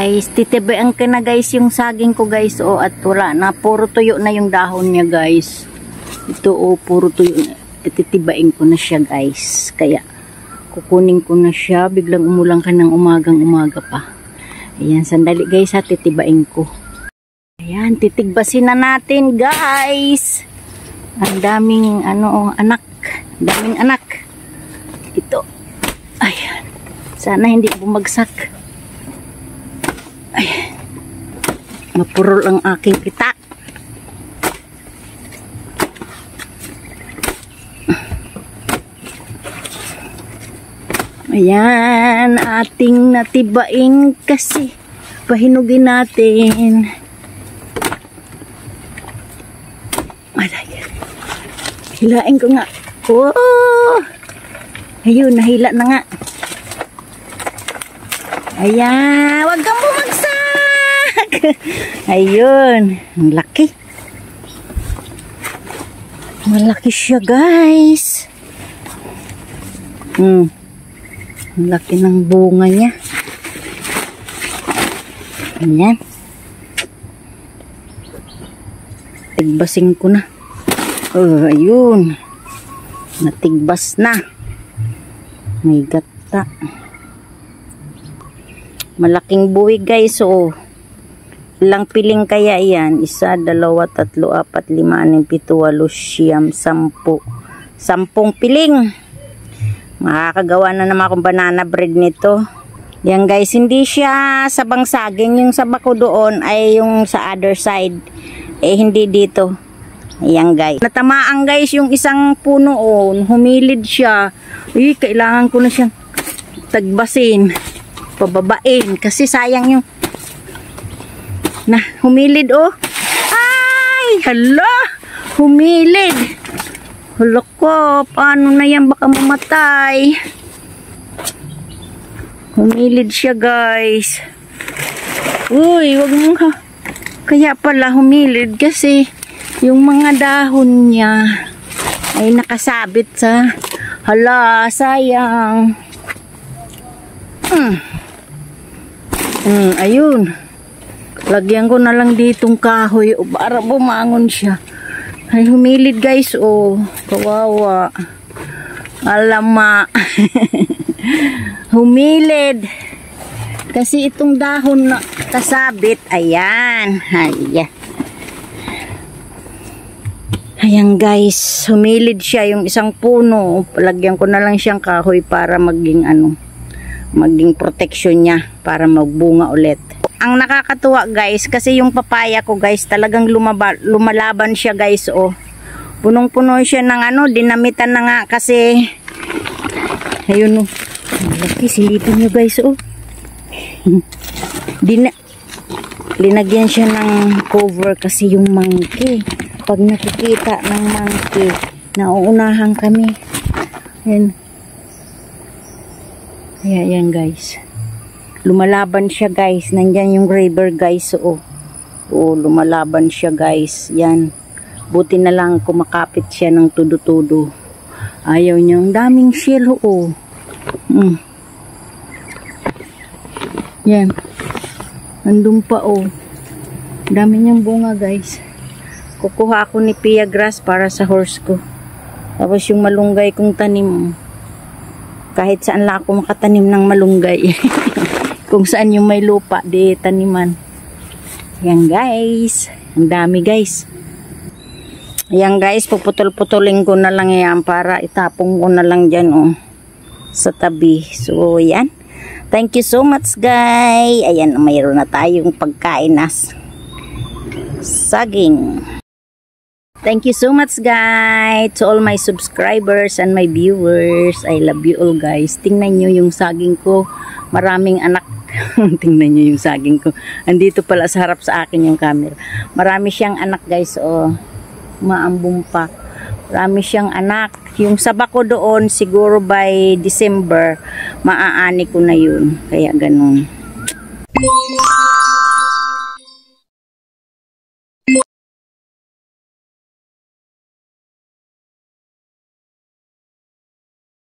guys, titibayan ka na guys yung saging ko guys. O, at wala na, puro tuyo na yung dahon niya guys. Ito o, puro tuyo na. Titibain ko na siya guys. Kaya kukunin ko na siya. Biglang umulang ka ng umagang-umaga pa. Ayan, sandali guys ha, titibain ko. Ayan, titigbasin na natin guys. Ang daming anak. Daming anak. Ito. Ayan. Sana hindi bumagsak. Ayan. Mapurol ang aking itak. Ayan, ating natibaing kasi. Pahinugin natin. Hilain ko nga. Oh! Ayun, nahila na nga. Ayan, wag kang bumagsak. Ayun, ang laki. Malaki siya guys. Ang laki ng bunga niya. Ayan. Tigbasing ko na. Oh, ayun. Natigbas na. May gata. Malaking buwig guys. Oh. Ilang piling kaya yan? 1, 2, 3, 4, 5, 6, 7, 8, 9, 10. 10 piling. Makakagawa na naman akong banana bread nito. Yan guys, hindi siya sabang saging. Yung saba ko doon ay yung sa other side. Eh hindi dito. Ayan guys. Natamaan guys yung isang puno. Oh, humilid siya. Uy, kailangan ko na siyang tagbasin. Pababain. Kasi sayang yung humilid oh. Ay, hala. Humilid. Hala ko. Paano na yan? Baka mamatay. Humilid siya guys. Uy, wag mo ha. Kaya pala humilid kasi yung mga dahon niya ay nakasabit sa hala, sayang. Ayun. Lagyan ko na lang ditong kahoy para bumangon siya. Ay humilid guys, oh. Kawawa. Alama. Humilid. Kasi itong dahon na kasabit, ayan. Ayan. Ayan guys, humilid siya yung isang puno. Lagyan ko na lang siyang kahoy para maging maging protection niya para magbunga ulit. Ang nakakatuwa guys, kasi yung papaya ko guys, talagang lumalaban siya guys, oh. Punong-puno siya ng dinamitan na nga kasi ayun oh. Laki, silipin nyo guys, oh. Linagyan siya ng cover kasi yung monkey. Pag nakikita ng monkey, nauunahan kami. Ayan. Ayan guys. Lumalaban siya guys. Nandyan yung river guys. Oh, lumalaban siya guys. Yan. Buti na lang kumakapit siya ng tudo-tudo. Ayaw niya. Ang daming shell. Oh. Yan. Andun pa oh. Dami niyang bunga guys. Kukuha ako ni Pia grass para sa horse ko. Tapos yung malunggay kong tanim. Kahit saan lang ako makatanim ng malunggay. Kung saan yung may lupa, di taniman. Yan guys. Ang dami guys. Yan guys, puputol-putulin ko na lang yan para itapong ko na lang dyan oh. Sa tabi. So yan. Thank you so much guys. Ayan, mayroon na tayong pagkain nas saging. Thank you so much guys to all my subscribers and my viewers. I love you all guys. Tingnan nyo yung saging ko. Maraming anak. Tingnan nyo yung saging ko. Andito pala sa harap sa akin yung camera. Marami siyang anak guys. Oh, maambong pa. Marami siyang anak. Yung saba ko doon siguro by December maaani ko na yun. Kaya ganun.